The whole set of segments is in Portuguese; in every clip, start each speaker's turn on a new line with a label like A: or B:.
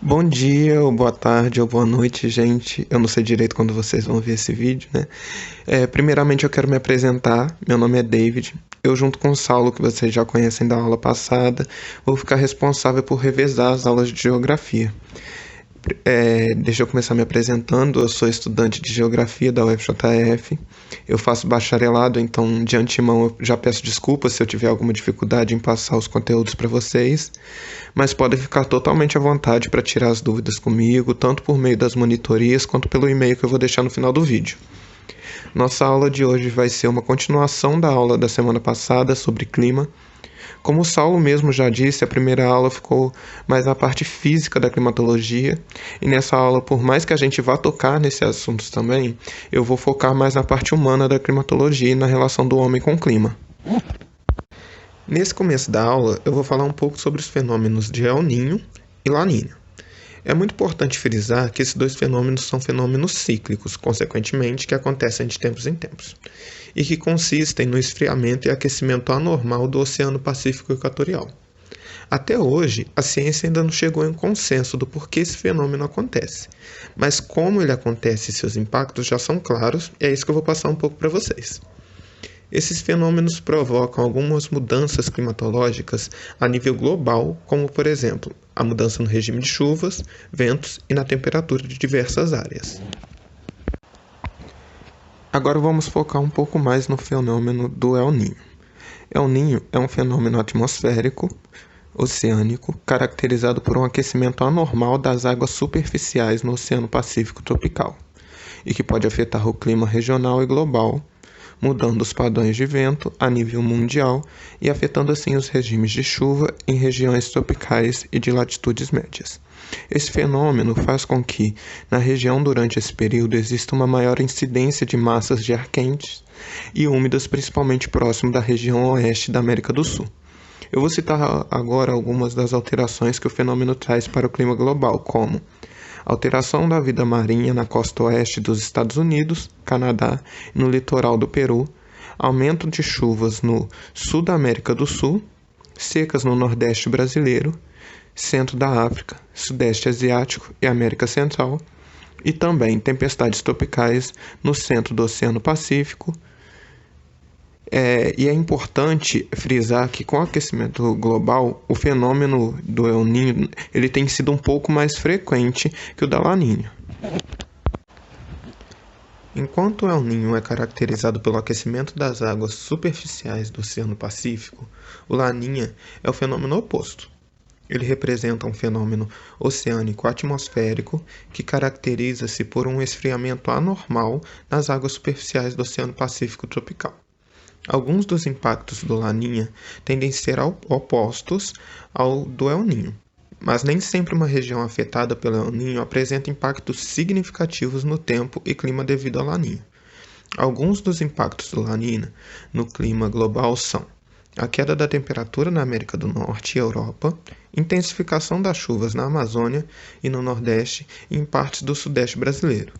A: Bom dia, ou boa tarde, ou boa noite, gente. Eu não sei direito quando vocês vão ver esse vídeo, né? Primeiramente eu quero me apresentar. Meu nome é David. Eu, junto com o Saulo, que vocês já conhecem da aula passada, vou ficar responsável por revezar as aulas de geografia. Deixa eu começar me apresentando. Eu sou estudante de Geografia da UFJF. Eu faço bacharelado, então de antemão eu já peço desculpas se eu tiver alguma dificuldade em passar os conteúdos para vocês, mas podem ficar totalmente à vontade para tirar as dúvidas comigo, tanto por meio das monitorias quanto pelo e-mail que eu vou deixar no final do vídeo. Nossa aula de hoje vai ser uma continuação da aula da semana passada sobre clima. Como o Saulo mesmo já disse, a primeira aula ficou mais na parte física da climatologia, e nessa aula, por mais que a gente vá tocar nesses assuntos também, eu vou focar mais na parte humana da climatologia e na relação do homem com o clima. Nesse começo da aula, eu vou falar um pouco sobre os fenômenos de El Niño e La Niña. É muito importante frisar que esses dois fenômenos são fenômenos cíclicos, consequentemente, que acontecem de tempos em tempos, e que consistem no esfriamento e aquecimento anormal do Oceano Pacífico Equatorial. Até hoje, a ciência ainda não chegou em consenso do porquê esse fenômeno acontece, mas como ele acontece e seus impactos já são claros, e é isso que eu vou passar um pouco para vocês. Esses fenômenos provocam algumas mudanças climatológicas a nível global, como, por exemplo, a mudança no regime de chuvas, ventos e na temperatura de diversas áreas. Agora vamos focar um pouco mais no fenômeno do El Niño. El Niño é um fenômeno atmosférico, oceânico, caracterizado por um aquecimento anormal das águas superficiais no Oceano Pacífico tropical, e que pode afetar o clima regional e global, mudando os padrões de vento a nível mundial e afetando assim os regimes de chuva em regiões tropicais e de latitudes médias. Esse fenômeno faz com que, na região durante esse período, exista uma maior incidência de massas de ar quentes e úmidas, principalmente próximo da região oeste da América do Sul. Eu vou citar agora algumas das alterações que o fenômeno traz para o clima global, como alteração da vida marinha na costa oeste dos Estados Unidos, Canadá e no litoral do Peru, aumento de chuvas no sul da América do Sul, secas no Nordeste brasileiro, centro da África, Sudeste Asiático e América Central, e também tempestades tropicais no centro do Oceano Pacífico. E é importante frisar que com o aquecimento global, o fenômeno do El Niño ele tem sido um pouco mais frequente que o da La Niña. Enquanto o El Niño é caracterizado pelo aquecimento das águas superficiais do Oceano Pacífico, o La Niña é o fenômeno oposto. Ele representa um fenômeno oceânico atmosférico que caracteriza-se por um esfriamento anormal nas águas superficiais do Oceano Pacífico tropical. Alguns dos impactos do La Niña tendem a ser opostos ao do El Niño, mas nem sempre uma região afetada pelo El Niño apresenta impactos significativos no tempo e clima devido ao La Niña. Alguns dos impactos do La Niña no clima global são a queda da temperatura na América do Norte e Europa, intensificação das chuvas na Amazônia e no Nordeste e em partes do Sudeste brasileiro.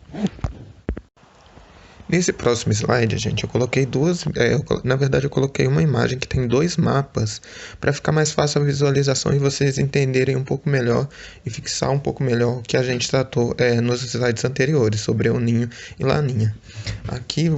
A: Nesse próximo slide, gente, eu coloquei eu coloquei uma imagem que tem dois mapas para ficar mais fácil a visualização e vocês entenderem um pouco melhor e fixar um pouco melhor o que a gente tratou nos slides anteriores sobre El Niño e La Niña. Aqui,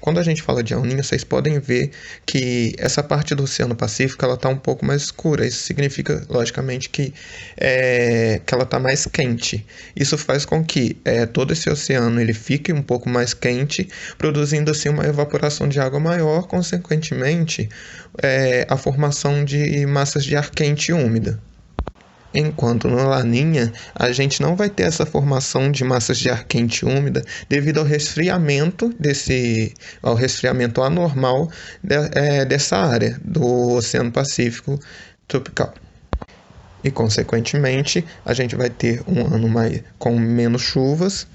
A: quando a gente fala de El Niño, vocês podem ver que essa parte do Oceano Pacífico ela está um pouco mais escura. Isso significa, logicamente, que ela está mais quente. Isso faz com que todo esse oceano ele fique um pouco mais quente, produzindo assim uma evaporação de água maior, consequentemente a formação de massas de ar quente e úmida. Enquanto no La Niña, a gente não vai ter essa formação de massas de ar quente e úmida devido ao resfriamento anormal dessa área do Oceano Pacífico tropical. E, consequentemente, a gente vai ter um ano com menos chuvas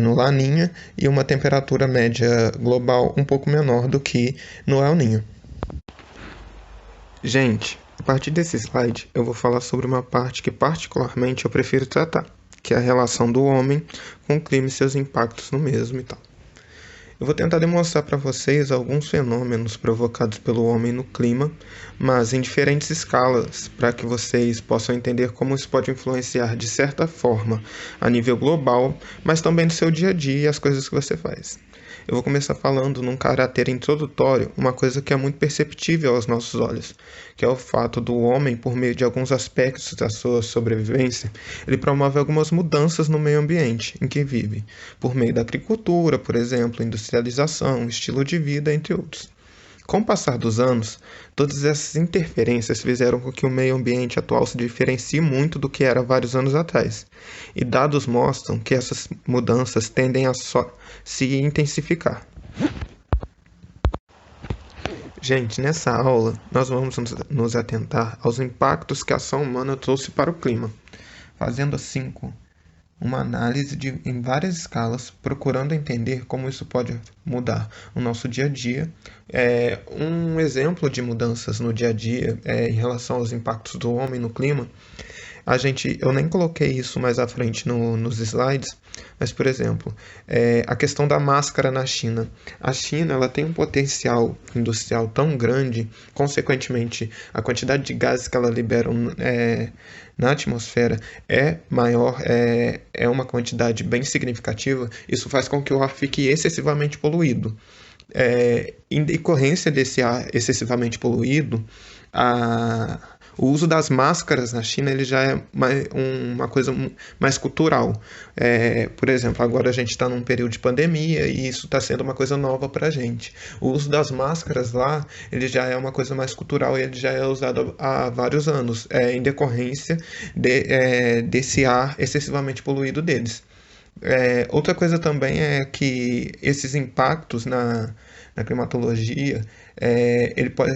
A: no La Niña e uma temperatura média global um pouco menor do que no El Niño. Gente, a partir desse slide eu vou falar sobre uma parte que particularmente eu prefiro tratar, que é a relação do homem com o clima e seus impactos no mesmo e tal. Eu vou tentar demonstrar para vocês alguns fenômenos provocados pelo homem no clima, mas em diferentes escalas, para que vocês possam entender como isso pode influenciar de certa forma a nível global, mas também no seu dia a dia e as coisas que você faz. Eu vou começar falando num caráter introdutório, uma coisa que é muito perceptível aos nossos olhos, que é o fato do homem, por meio de alguns aspectos da sua sobrevivência, ele promove algumas mudanças no meio ambiente em que vive, por meio da agricultura, por exemplo, industrialização, estilo de vida, entre outros. Com o passar dos anos, todas essas interferências fizeram com que o meio ambiente atual se diferencie muito do que era vários anos atrás, e dados mostram que essas mudanças tendem a só se intensificar. Gente, nessa aula, nós vamos nos atentar aos impactos que a ação humana trouxe para o clima, fazendo assim uma análise em várias escalas, procurando entender como isso pode mudar o nosso dia a dia. Um exemplo de mudanças no dia a dia em relação aos impactos do homem no clima, eu nem coloquei isso mais à frente nos slides, mas, por exemplo, a questão da máscara na China. A China ela tem um potencial industrial tão grande, consequentemente, a quantidade de gases que ela libera na atmosfera é maior, é uma quantidade bem significativa. Isso faz com que o ar fique excessivamente poluído. Em decorrência desse ar excessivamente poluído, o uso das máscaras na China ele já é uma coisa mais cultural. Por exemplo, agora a gente está num período de pandemia e isso está sendo uma coisa nova para a gente. O uso das máscaras lá ele já é uma coisa mais cultural e ele já é usado há vários anos, em decorrência desse ar excessivamente poluído deles. Outra coisa também é que esses impactos na climatologia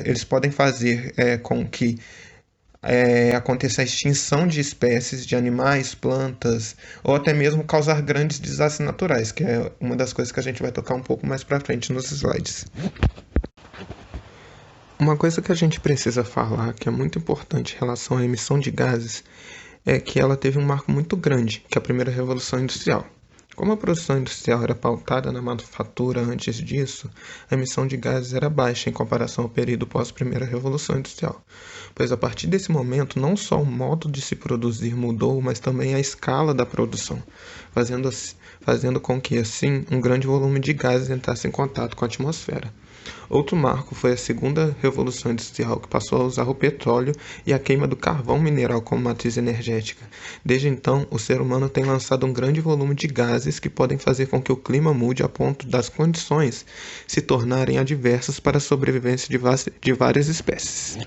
A: eles podem fazer com que aconteça a extinção de espécies de animais, plantas, ou até mesmo causar grandes desastres naturais, que é uma das coisas que a gente vai tocar um pouco mais para frente nos slides. Uma coisa que a gente precisa falar, que é muito importante em relação à emissão de gases, é que ela teve um marco muito grande, que é a primeira Revolução Industrial. Como a produção industrial era pautada na manufatura antes disso, a emissão de gases era baixa em comparação ao período pós-primeira Revolução Industrial, pois a partir desse momento não só o modo de se produzir mudou, mas também a escala da produção, fazendo com que, assim, um grande volume de gases entrasse em contato com a atmosfera. Outro marco foi a segunda Revolução Industrial, que passou a usar o petróleo e a queima do carvão mineral como matriz energética. Desde então, o ser humano tem lançado um grande volume de gases que podem fazer com que o clima mude a ponto das condições se tornarem adversas para a sobrevivência de várias espécies.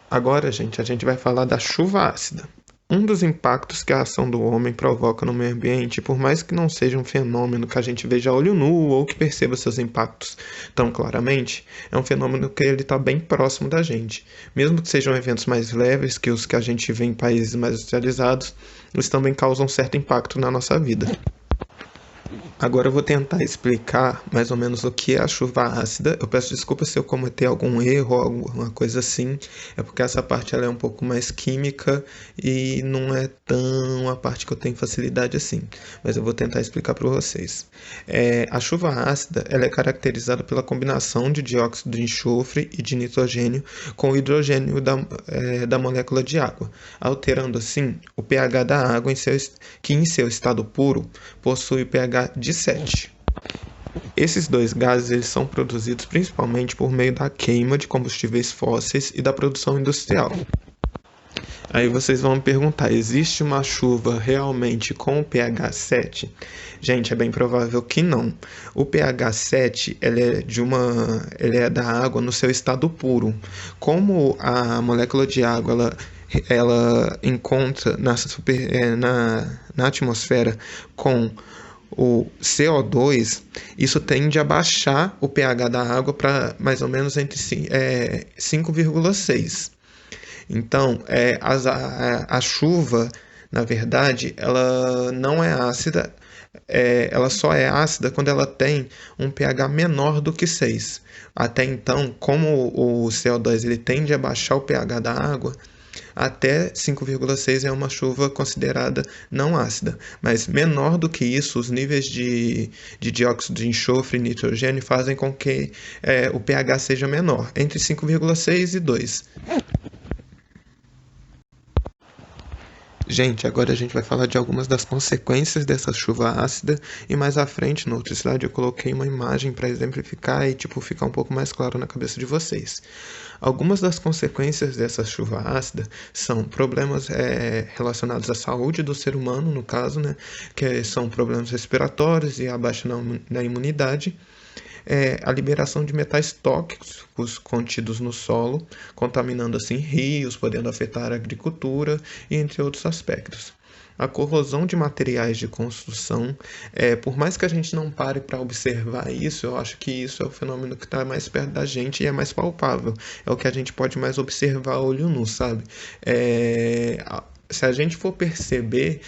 A: Agora, a gente vai falar da chuva ácida. Um dos impactos que a ação do homem provoca no meio ambiente, por mais que não seja um fenômeno que a gente veja a olho nu ou que perceba seus impactos tão claramente, é um fenômeno que ele está bem próximo da gente. Mesmo que sejam eventos mais leves que os que a gente vê em países mais industrializados, eles também causam certo impacto na nossa vida. Agora eu vou tentar explicar mais ou menos o que é a chuva ácida. Eu peço desculpa se eu cometer algum erro ou alguma coisa assim. É porque essa parte ela é um pouco mais química e não é tão a parte que eu tenho facilidade assim. Mas eu vou tentar explicar para vocês. A chuva ácida ela é caracterizada pela combinação de dióxido de enxofre e de nitrogênio com o hidrogênio da molécula de água, alterando assim o pH da água que em seu estado puro possui pH de 7. Esses dois gases eles são produzidos principalmente por meio da queima de combustíveis fósseis e da produção industrial. Aí vocês vão me perguntar, existe uma chuva realmente com o pH 7? Gente, é bem provável que não. O pH 7 ele é da água no seu estado puro. Como a molécula de água ela encontra na atmosfera com o CO2, isso tende a baixar o pH da água para mais ou menos entre 5,6. Então, a chuva, na verdade, ela não é ácida, ela só é ácida quando ela tem um pH menor do que 6. Até então, como o CO2 ele tende a baixar o pH da água, Até 5,6 é uma chuva considerada não ácida, mas menor do que isso, os níveis de dióxido de enxofre e nitrogênio fazem com que o pH seja menor, entre 5,6 e 2. Gente, agora a gente vai falar de algumas das consequências dessa chuva ácida e mais à frente, no outro slide, eu coloquei uma imagem para exemplificar e ficar um pouco mais claro na cabeça de vocês. Algumas das consequências dessa chuva ácida são problemas relacionados à saúde do ser humano, no caso, né, que são problemas respiratórios e a baixa na imunidade. A liberação de metais tóxicos contidos no solo, contaminando assim rios, podendo afetar a agricultura e entre outros aspectos. A corrosão de materiais de construção, por mais que a gente não pare para observar isso, eu acho que isso é o fenômeno que está mais perto da gente e é mais palpável. É o que a gente pode mais observar a olho nu, sabe? Se a gente for perceber,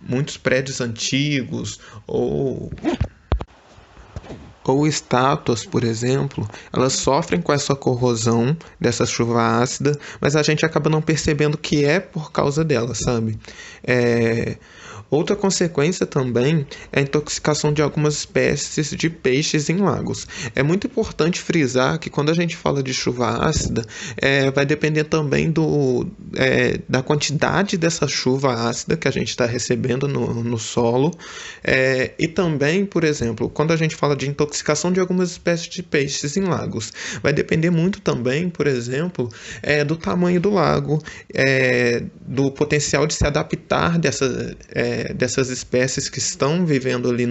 A: muitos prédios antigos ou estátuas, por exemplo, elas sofrem com essa corrosão dessa chuva ácida, mas a gente acaba não percebendo que é por causa dela, sabe? Outra consequência também é a intoxicação de algumas espécies de peixes em lagos. É muito importante frisar que quando a gente fala de chuva ácida, vai depender também da quantidade dessa chuva ácida que a gente está recebendo no solo. E também, por exemplo, quando a gente fala de intoxicação de algumas espécies de peixes em lagos, vai depender muito também, por exemplo, do tamanho do lago, do potencial de se adaptar dessas espécies que estão vivendo ali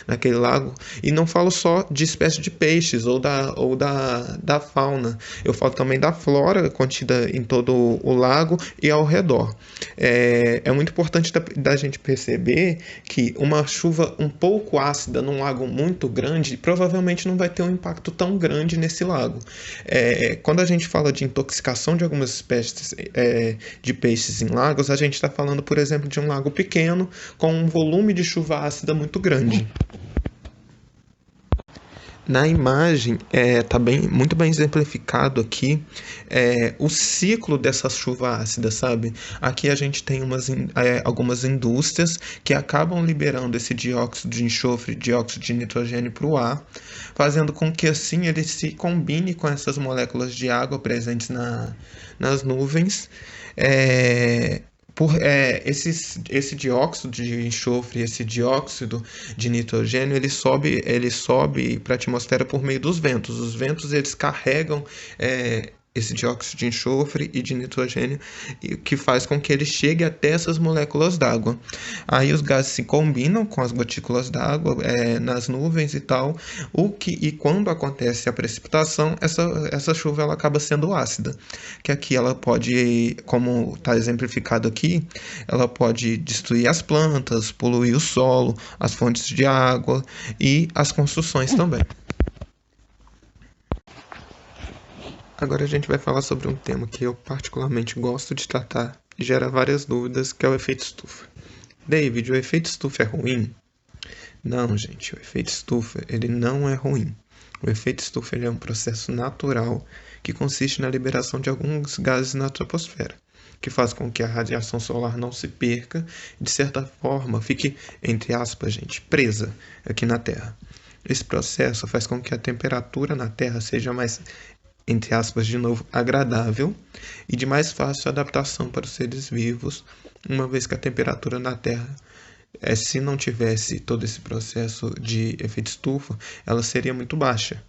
A: naquele lago. E não falo só de espécies de peixes ou da fauna, eu falo também da flora contida em todo o lago e ao redor. É muito importante da gente perceber que uma chuva um pouco ácida num lago muito grande provavelmente não vai ter um impacto tão grande nesse lago. Quando a gente fala de intoxicação de algumas espécies de peixes em lagos, a gente está falando, por exemplo, de um lago pequeno com um volume de chuva ácida muito grande. Na imagem está muito bem exemplificado aqui o ciclo dessa chuva ácida, sabe? Aqui a gente tem algumas indústrias que acabam liberando esse dióxido de enxofre e dióxido de nitrogênio para o ar, fazendo com que assim ele se combine com essas moléculas de água presentes nas nuvens. Esse dióxido de enxofre, esse dióxido de nitrogênio, ele sobe para a atmosfera por meio dos ventos. Os ventos eles carregam esse dióxido de enxofre e de nitrogênio, que faz com que ele chegue até essas moléculas d'água. Aí os gases se combinam com as gotículas d'água nas nuvens e tal, e quando acontece a precipitação, essa chuva ela acaba sendo ácida, que aqui ela pode, como está exemplificado aqui, ela pode destruir as plantas, poluir o solo, as fontes de água e as construções também. Agora a gente vai falar sobre um tema que eu particularmente gosto de tratar e gera várias dúvidas, que é o efeito estufa. David, o efeito estufa é ruim? Não, gente, o efeito estufa ele não é ruim. O efeito estufa ele é um processo natural que consiste na liberação de alguns gases na troposfera, que faz com que a radiação solar não se perca e, de certa forma, fique, entre aspas, gente, presa aqui na Terra. Esse processo faz com que a temperatura na Terra seja mais, entre aspas, de novo, agradável e de mais fácil adaptação para os seres vivos, uma vez que a temperatura na Terra, se não tivesse todo esse processo de efeito estufa, ela seria muito baixa.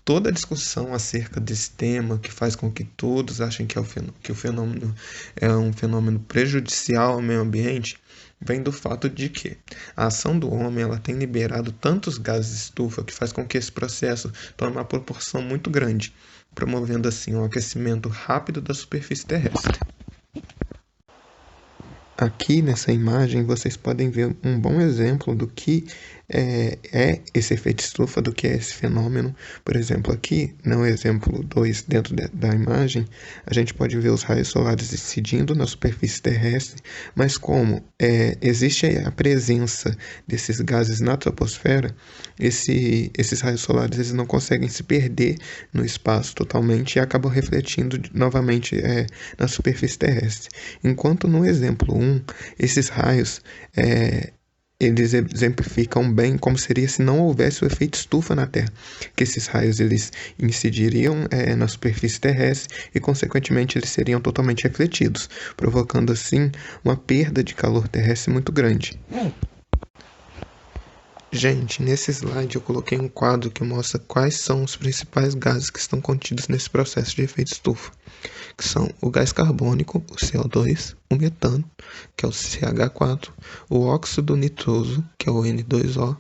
A: Toda a discussão acerca desse tema, que faz com que todos achem que o fenômeno é um fenômeno prejudicial ao meio ambiente, vem do fato de que a ação do homem ela tem liberado tantos gases estufa que faz com que esse processo tome uma proporção muito grande, promovendo assim um aquecimento rápido da superfície terrestre. Aqui nessa imagem vocês podem ver um bom exemplo do que é esse efeito estufa, do que é esse fenômeno. Por exemplo, aqui, no exemplo 2, dentro da imagem, a gente pode ver os raios solares incidindo na superfície terrestre, mas como existe a presença desses gases na troposfera, esses raios solares eles não conseguem se perder no espaço totalmente e acabam refletindo novamente na superfície terrestre. Enquanto no exemplo 1, esses raios eles exemplificam bem como seria se não houvesse o efeito estufa na Terra, que esses raios eles incidiriam na superfície terrestre e, consequentemente, eles seriam totalmente refletidos, provocando assim uma perda de calor terrestre muito grande. Gente, nesse slide eu coloquei um quadro que mostra quais são os principais gases que estão contidos nesse processo de efeito estufa, que são o gás carbônico, o CO2, o metano, que é o CH4, o óxido nitroso, que é o N2O,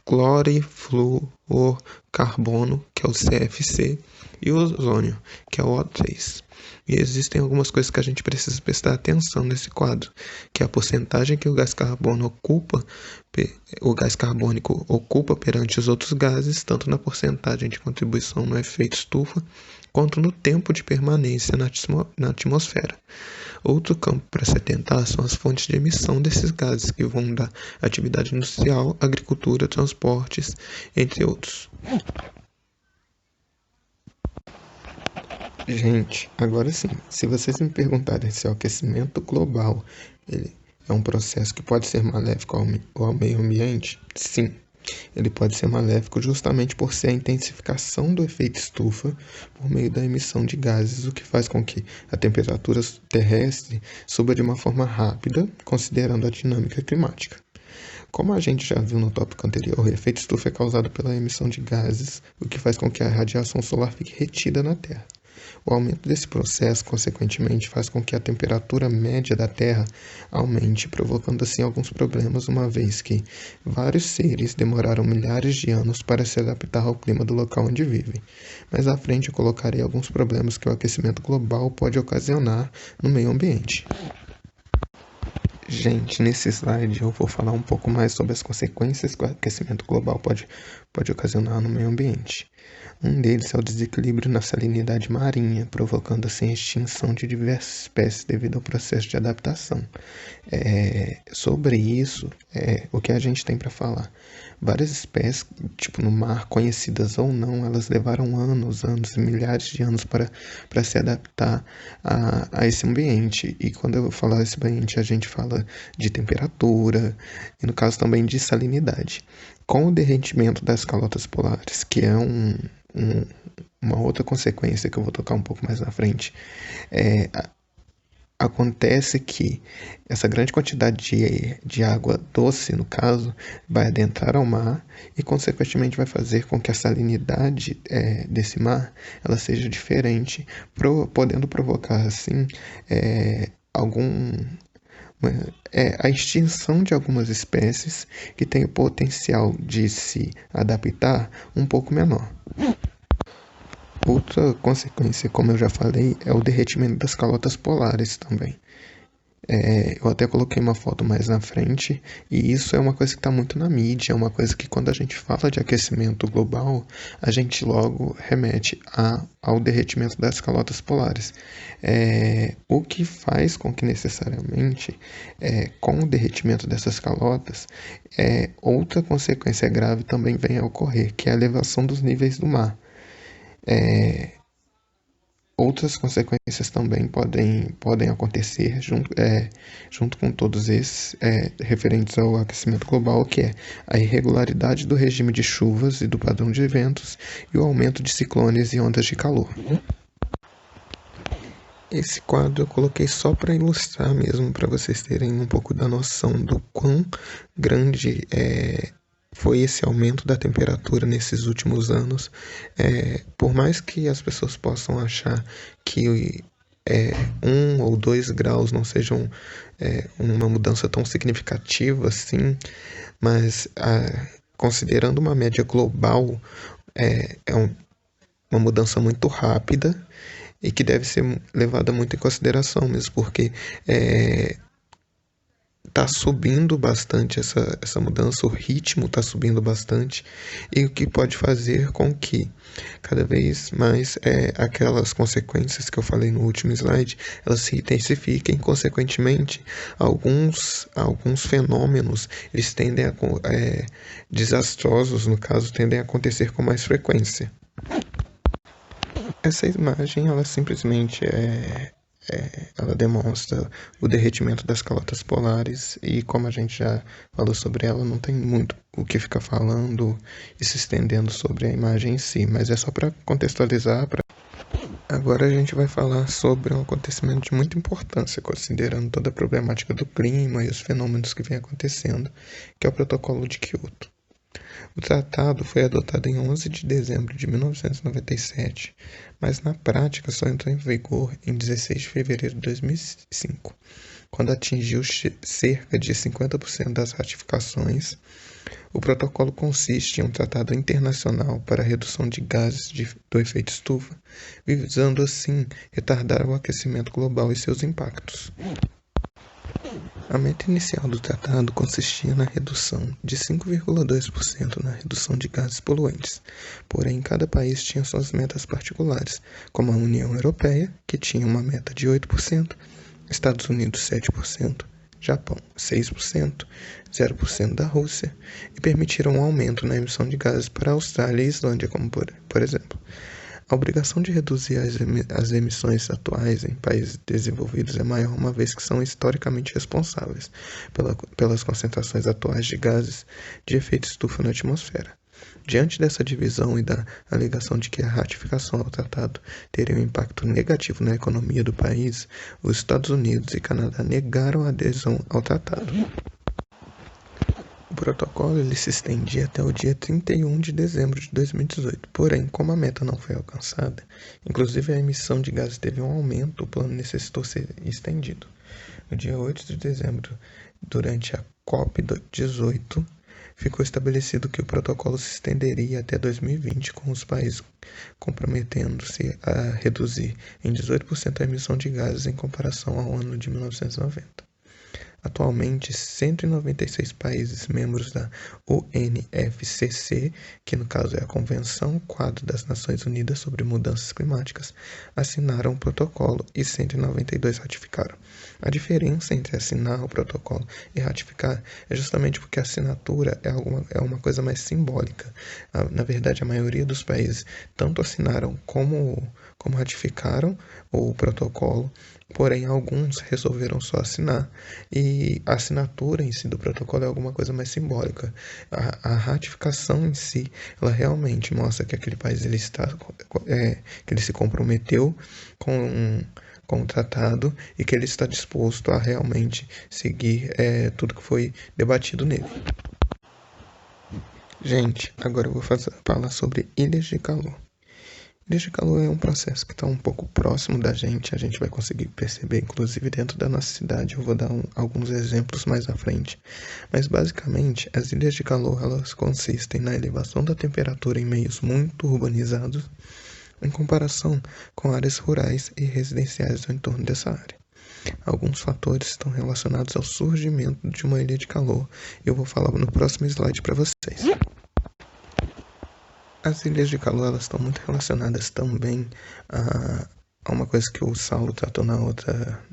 A: clorifluorcarbono, que é o CFC, e o ozônio, que é o O3. E existem algumas coisas que a gente precisa prestar atenção nesse quadro, que é a porcentagem que o gás carbônico ocupa perante os outros gases, tanto na porcentagem de contribuição no efeito estufa, quanto no tempo de permanência na atmosfera. Outro campo para se atentar são as fontes de emissão desses gases, que vão da atividade industrial, agricultura, transportes, entre outros. Gente, agora sim, se vocês me perguntarem se o aquecimento global ele é um processo que pode ser maléfico ao meio ambiente, sim. Ele pode ser maléfico justamente por ser a intensificação do efeito estufa por meio da emissão de gases, o que faz com que a temperatura terrestre suba de uma forma rápida, considerando a dinâmica climática. Como a gente já viu no tópico anterior, o efeito estufa é causado pela emissão de gases, o que faz com que a radiação solar fique retida na Terra. O aumento desse processo, consequentemente, faz com que a temperatura média da Terra aumente, provocando assim alguns problemas, uma vez que vários seres demoraram milhares de anos para se adaptar ao clima do local onde vivem. Mais à frente eu colocarei alguns problemas que o aquecimento global pode ocasionar no meio ambiente. Gente, nesse slide eu vou falar um pouco mais sobre as consequências que o aquecimento global pode ocasionar no meio ambiente. Um deles é o desequilíbrio na salinidade marinha, provocando assim a extinção de diversas espécies devido ao processo de adaptação. Sobre isso, o que a gente tem para falar? Várias espécies, tipo no mar, conhecidas ou não, elas levaram anos e milhares de anos para se adaptar a esse ambiente. E quando eu falar esse ambiente, a gente fala de temperatura e, no caso, também de salinidade. Com o derretimento das calotas polares, que é uma outra consequência que eu vou tocar um pouco mais na frente, acontece que essa grande quantidade de água doce, no caso, vai adentrar ao mar e, consequentemente, vai fazer com que a salinidade desse mar ela seja diferente, podendo provocar, assim, a extinção de algumas espécies que têm o potencial de se adaptar um pouco menor. Outra consequência, como eu já falei, é o derretimento das calotas polares também. Eu até coloquei uma foto mais na frente, e isso é uma coisa que está muito na mídia, é uma coisa que quando a gente fala de aquecimento global, a gente logo remete ao derretimento das calotas polares. O que faz com que necessariamente, com o derretimento dessas calotas, outra consequência grave também venha a ocorrer, que é a elevação dos níveis do mar. Outras consequências também podem acontecer junto com todos esses referentes ao aquecimento global, que é a irregularidade do regime de chuvas e do padrão de ventos e o aumento de ciclones e ondas de calor. Esse quadro eu coloquei só para ilustrar mesmo, para vocês terem um pouco da noção do quão grande foi esse aumento da temperatura nesses últimos anos. Por mais que as pessoas possam achar que 1 ou 2 graus não sejam uma mudança tão significativa assim, mas considerando uma média global, uma mudança muito rápida e que deve ser levada muito em consideração mesmo, porque tá subindo bastante essa mudança, o ritmo tá subindo bastante, e o que pode fazer com que cada vez mais aquelas consequências que eu falei no último slide, elas se intensifiquem, consequentemente, alguns fenômenos, eles tendem desastrosos, no caso, tendem a acontecer com mais frequência. Essa imagem, ela simplesmente ela demonstra o derretimento das calotas polares e, como a gente já falou sobre ela, não tem muito o que ficar falando e se estendendo sobre a imagem em si, mas é só para contextualizar. Agora a gente vai falar sobre um acontecimento de muita importância, considerando toda a problemática do clima e os fenômenos que vem acontecendo, que é o Protocolo de Kyoto. O tratado foi adotado em 11 de dezembro de 1997, mas na prática só entrou em vigor em 16 de fevereiro de 2005, quando atingiu cerca de 50% das ratificações. O protocolo consiste em um tratado internacional para a redução de gases do efeito estufa, visando assim retardar o aquecimento global e seus impactos. A meta inicial do tratado consistia na redução de 5,2% na redução de gases poluentes, porém cada país tinha suas metas particulares, como a União Europeia, que tinha uma meta de 8%, Estados Unidos 7%, Japão 6%, 0% da Rússia, e permitiram um aumento na emissão de gases para a Austrália e Islândia, como por exemplo. A obrigação de reduzir as emissões atuais em países desenvolvidos é maior, uma vez que são historicamente responsáveis pelas concentrações atuais de gases de efeito estufa na atmosfera. Diante dessa divisão e da alegação de que a ratificação ao tratado teria um impacto negativo na economia do país, os Estados Unidos e Canadá negaram a adesão ao tratado. O protocolo ele se estendia até o dia 31 de dezembro de 2018, porém, como a meta não foi alcançada, inclusive a emissão de gases teve um aumento, o plano necessitou ser estendido. No dia 8 de dezembro, durante a COP18, ficou estabelecido que o protocolo se estenderia até 2020, com os países comprometendo-se a reduzir em 18% a emissão de gases em comparação ao ano de 1990. Atualmente, 196 países membros da UNFCCC, que no caso é a Convenção Quadro das Nações Unidas sobre Mudanças Climáticas, assinaram o protocolo e 192 ratificaram. A diferença entre assinar o protocolo e ratificar é justamente porque a assinatura é uma coisa mais simbólica. Na verdade, a maioria dos países tanto assinaram como ratificaram o protocolo, porém alguns resolveram só assinar, e a assinatura em si do protocolo é alguma coisa mais simbólica. A ratificação em si, ela realmente mostra que aquele país ele que ele se comprometeu com o tratado e que ele está disposto a realmente seguir tudo que foi debatido nele. Gente, agora eu vou falar sobre ilhas de calor. Ilhas de calor é um processo que está um pouco próximo da gente, a gente vai conseguir perceber, inclusive dentro da nossa cidade. Eu vou dar alguns exemplos mais à frente. Mas basicamente, as ilhas de calor elas consistem na elevação da temperatura em meios muito urbanizados, em comparação com áreas rurais e residenciais ao entorno dessa área. Alguns fatores estão relacionados ao surgimento de uma ilha de calor. Eu vou falar no próximo slide para vocês. As ilhas de calor elas estão muito relacionadas também a uma coisa que o Saulo tratou na outra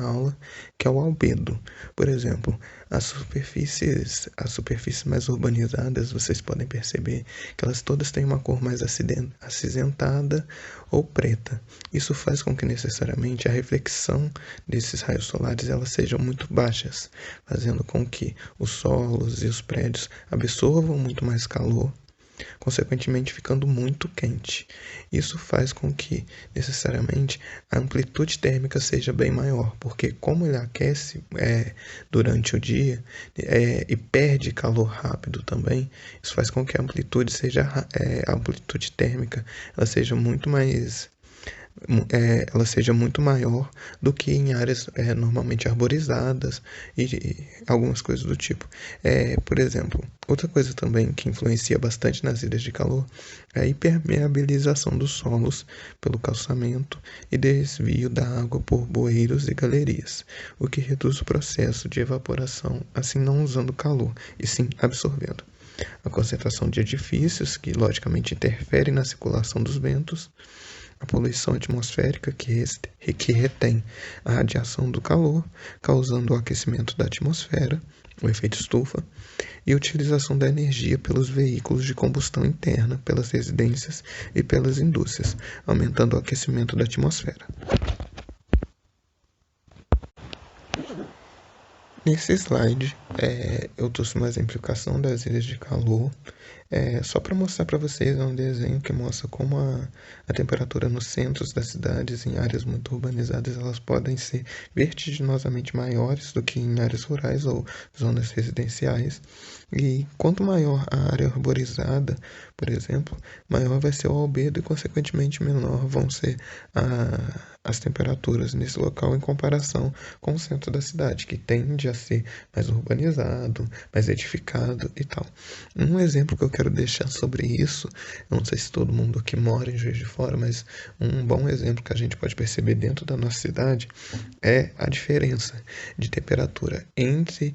A: aula, que é o albedo. Por exemplo, as superfícies mais urbanizadas, vocês podem perceber que elas todas têm uma cor mais acinzentada ou preta. Isso faz com que necessariamente a reflexão desses raios solares elas sejam muito baixas, fazendo com que os solos e os prédios absorvam muito mais calor, consequentemente ficando muito quente. Isso faz com que, necessariamente, a amplitude térmica seja bem maior, porque como ele aquece durante o dia e perde calor rápido também, isso faz com que a amplitude térmica ela seja muito mais ela seja muito maior do que em áreas normalmente arborizadas e algumas coisas do tipo. Por exemplo, outra coisa também que influencia bastante nas ilhas de calor é a impermeabilização dos solos pelo calçamento e desvio da água por bueiros e galerias, o que reduz o processo de evaporação, assim não usando calor, e sim absorvendo. A concentração de edifícios, que logicamente interfere na circulação dos ventos, a poluição atmosférica, que retém a radiação do calor, causando o aquecimento da atmosfera, o efeito estufa, e a utilização da energia pelos veículos de combustão interna, pelas residências e pelas indústrias, aumentando o aquecimento da atmosfera. Nesse slide, eu trouxe uma exemplificação das ilhas de calor, só para mostrar para vocês, é um desenho que mostra como a temperatura nos centros das cidades, em áreas muito urbanizadas, elas podem ser vertiginosamente maiores do que em áreas rurais ou zonas residenciais. E quanto maior a área arborizada, por exemplo, maior vai ser o albedo e, consequentemente, menor vão ser as temperaturas nesse local em comparação com o centro da cidade, que tende a ser mais urbanizado, mais edificado e tal. Um exemplo que eu quero deixar sobre isso, eu não sei se todo mundo aqui mora em Juiz de Fora, mas um bom exemplo que a gente pode perceber dentro da nossa cidade é a diferença de temperatura entre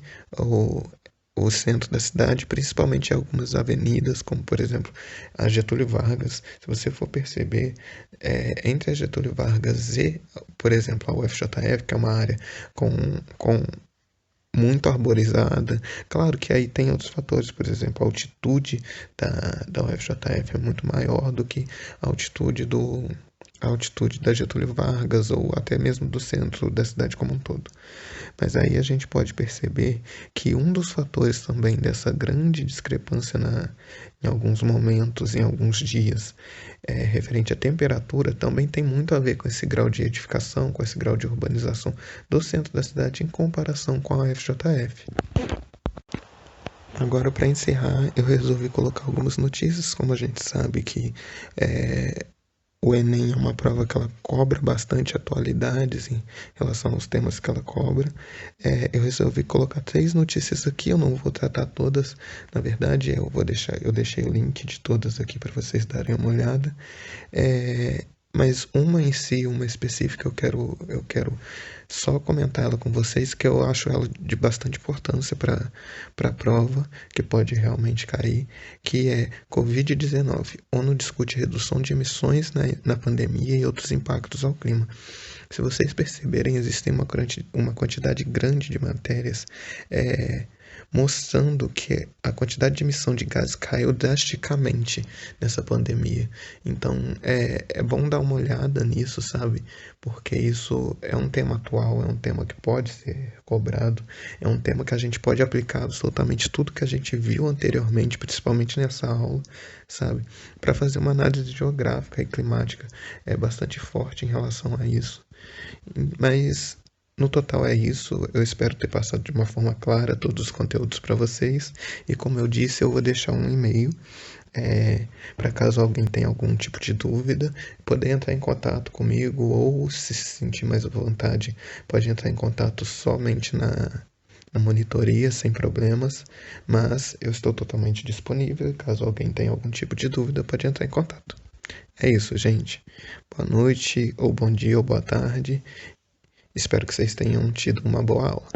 A: o centro da cidade, principalmente em algumas avenidas, como por exemplo a Getúlio Vargas. Se você for perceber, entre a Getúlio Vargas e, por exemplo, a UFJF, que é uma área com muito arborizada. Claro que aí tem outros fatores, por exemplo, a altitude da UFJF é muito maior do que a altitude da Getúlio Vargas ou até mesmo do centro da cidade como um todo. Mas aí a gente pode perceber que um dos fatores também dessa grande discrepância em alguns momentos, em alguns dias, referente à temperatura, também tem muito a ver com esse grau de edificação, com esse grau de urbanização do centro da cidade em comparação com a FJF. Agora, para encerrar, eu resolvi colocar algumas notícias, como a gente sabe que o Enem é uma prova que ela cobra bastante atualidades em relação aos temas que ela cobra. Eu resolvi colocar 3 notícias aqui, eu não vou tratar todas, na verdade eu deixei o link de todas aqui para vocês darem uma olhada. Mas uma em si, uma específica, eu quero só comentar ela com vocês, que eu acho ela de bastante importância para a prova, que pode realmente cair, que é Covid-19. ONU discute redução de emissões na pandemia e outros impactos ao clima. Se vocês perceberem, existem uma quantidade grande de matérias mostrando que a quantidade de emissão de gases caiu drasticamente nessa pandemia. Então, é bom dar uma olhada nisso, sabe? Porque isso é um tema atual, é um tema que pode ser cobrado, é um tema que a gente pode aplicar absolutamente tudo que a gente viu anteriormente, principalmente nessa aula, sabe? Para fazer uma análise geográfica e climática bastante forte em relação a isso. Mas no total é isso. Eu espero ter passado de uma forma clara todos os conteúdos para vocês. E como eu disse, eu vou deixar um e-mail para caso alguém tenha algum tipo de dúvida, poder entrar em contato comigo ou se sentir mais à vontade, pode entrar em contato somente na monitoria, sem problemas. Mas eu estou totalmente disponível. Caso alguém tenha algum tipo de dúvida, pode entrar em contato. É isso, gente. Boa noite, ou bom dia, ou boa tarde. Espero que vocês tenham tido uma boa aula.